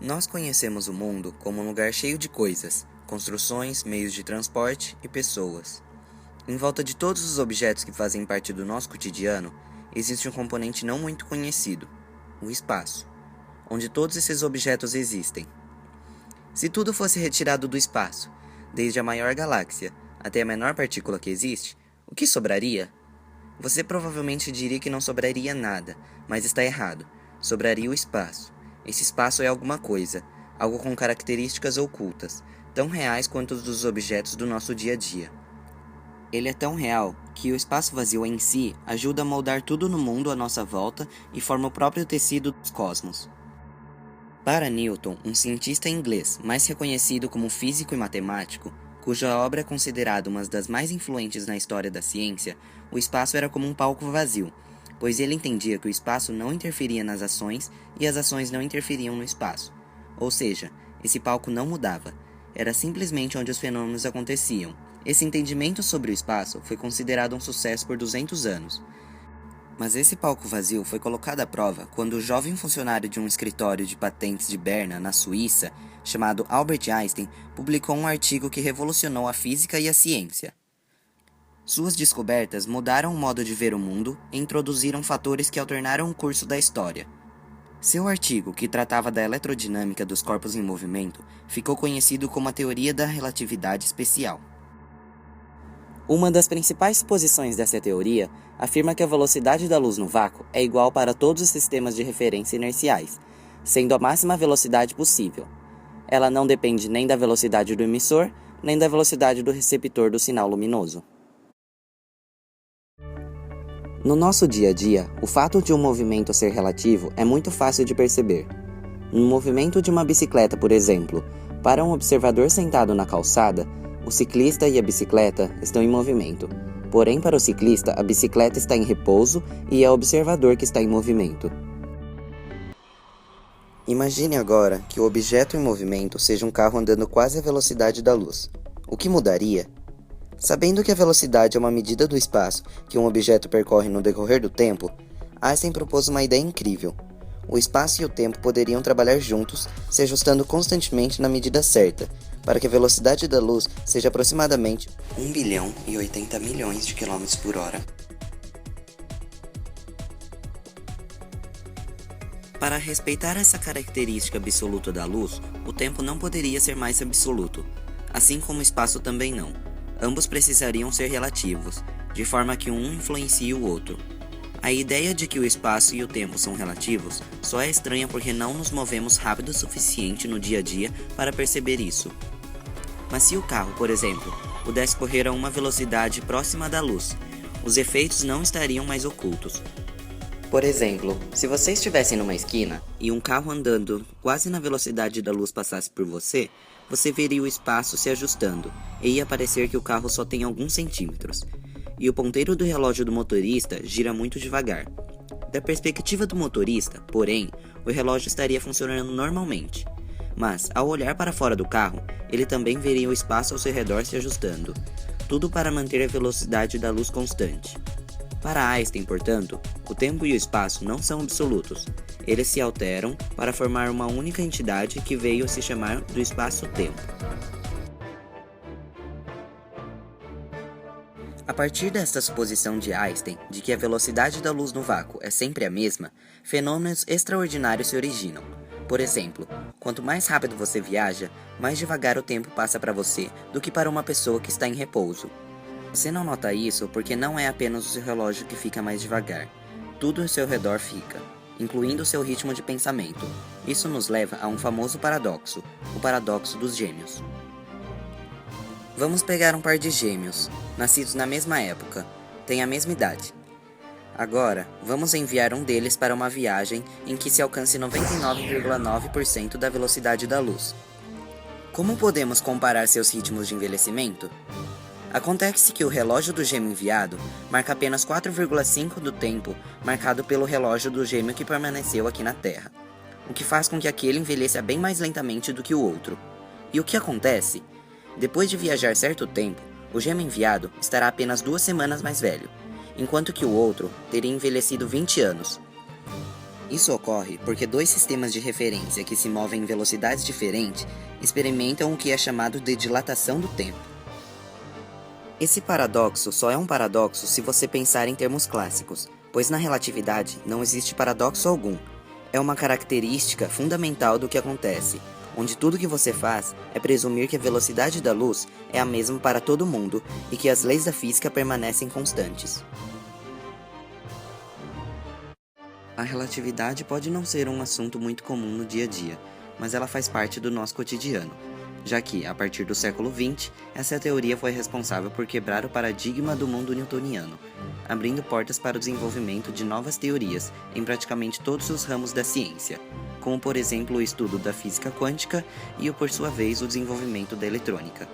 Nós conhecemos o mundo como um lugar cheio de coisas, construções, meios de transporte e pessoas. Em volta de todos os objetos que fazem parte do nosso cotidiano, existe um componente não muito conhecido, o espaço, onde todos esses objetos existem. Se tudo fosse retirado do espaço, desde a maior galáxia até a menor partícula que existe, o que sobraria? Você provavelmente diria que não sobraria nada, mas está errado. Sobraria o espaço. Esse espaço é alguma coisa, algo com características ocultas, tão reais quanto os dos objetos do nosso dia a dia. Ele é tão real que o espaço vazio em si ajuda a moldar tudo no mundo à nossa volta e forma o próprio tecido dos cosmos. Para Newton, um cientista inglês mais reconhecido como físico e matemático, cuja obra é considerada uma das mais influentes na história da ciência, o espaço era como um palco vazio, pois ele entendia que o espaço não interferia nas ações e as ações não interferiam no espaço. Ou seja, esse palco não mudava, era simplesmente onde os fenômenos aconteciam. Esse entendimento sobre o espaço foi considerado um sucesso por 200 anos. Mas esse palco vazio foi colocado à prova quando o jovem funcionário de um escritório de patentes de Berna, na Suíça, chamado Albert Einstein, publicou um artigo que revolucionou a física e a ciência. Suas descobertas mudaram o modo de ver o mundo e introduziram fatores que alternaram o curso da história. Seu artigo, que tratava da eletrodinâmica dos corpos em movimento, ficou conhecido como a teoria da relatividade especial. Uma das principais suposições dessa teoria afirma que a velocidade da luz no vácuo é igual para todos os sistemas de referência inerciais, sendo a máxima velocidade possível. Ela não depende nem da velocidade do emissor, nem da velocidade do receptor do sinal luminoso. No nosso dia a dia, o fato de um movimento ser relativo é muito fácil de perceber. No movimento de uma bicicleta, por exemplo, para um observador sentado na calçada, o ciclista e a bicicleta estão em movimento. Porém, para o ciclista, a bicicleta está em repouso e é o observador que está em movimento. Imagine agora que o objeto em movimento seja um carro andando quase à velocidade da luz. O que mudaria? Sabendo que a velocidade é uma medida do espaço que um objeto percorre no decorrer do tempo, Einstein propôs uma ideia incrível. O espaço e o tempo poderiam trabalhar juntos, se ajustando constantemente na medida certa, para que a velocidade da luz seja aproximadamente 1 bilhão e 80 milhões de quilômetros por hora. Para respeitar essa característica absoluta da luz, o tempo não poderia ser mais absoluto, assim como o espaço também não. Ambos precisariam ser relativos, de forma que um influencie o outro. A ideia de que o espaço e o tempo são relativos só é estranha porque não nos movemos rápido o suficiente no dia a dia para perceber isso. Mas se o carro, por exemplo, pudesse correr a uma velocidade próxima da luz, os efeitos não estariam mais ocultos. Por exemplo, se você estivesse numa esquina e um carro andando quase na velocidade da luz passasse por você, você veria o espaço se ajustando e ia parecer que o carro só tem alguns centímetros. E o ponteiro do relógio do motorista gira muito devagar. Da perspectiva do motorista, porém, o relógio estaria funcionando normalmente. Mas, ao olhar para fora do carro, ele também veria o espaço ao seu redor se ajustando. Tudo para manter a velocidade da luz constante. Para Einstein, portanto, o tempo e o espaço não são absolutos. Eles se alteram para formar uma única entidade que veio a se chamar do espaço-tempo. A partir desta suposição de Einstein, de que a velocidade da luz no vácuo é sempre a mesma, fenômenos extraordinários se originam. Por exemplo, quanto mais rápido você viaja, mais devagar o tempo passa para você do que para uma pessoa que está em repouso. Você não nota isso porque não é apenas o seu relógio que fica mais devagar. Tudo ao seu redor fica, incluindo o seu ritmo de pensamento. Isso nos leva a um famoso paradoxo, o paradoxo dos gêmeos. Vamos pegar um par de gêmeos, nascidos na mesma época, têm a mesma idade. Agora, vamos enviar um deles para uma viagem em que se alcance 99,9% da velocidade da luz. Como podemos comparar seus ritmos de envelhecimento? Acontece que o relógio do gêmeo enviado marca apenas 4,5% do tempo marcado pelo relógio do gêmeo que permaneceu aqui na Terra, o que faz com que aquele envelheça bem mais lentamente do que o outro. E o que acontece? Depois de viajar certo tempo, o gêmeo enviado estará apenas 2 semanas mais velho, enquanto que o outro teria envelhecido 20 anos. Isso ocorre porque dois sistemas de referência que se movem em velocidades diferentes experimentam o que é chamado de dilatação do tempo. Esse paradoxo só é um paradoxo se você pensar em termos clássicos, pois na relatividade não existe paradoxo algum. É uma característica fundamental do que acontece, onde tudo que você faz é presumir que a velocidade da luz é a mesma para todo mundo e que as leis da física permanecem constantes. A relatividade pode não ser um assunto muito comum no dia a dia, mas ela faz parte do nosso cotidiano, já que, a partir do século XX, essa teoria foi responsável por quebrar o paradigma do mundo newtoniano, abrindo portas para o desenvolvimento de novas teorias em praticamente todos os ramos da ciência, como por exemplo o estudo da física quântica e, por sua vez, o desenvolvimento da eletrônica.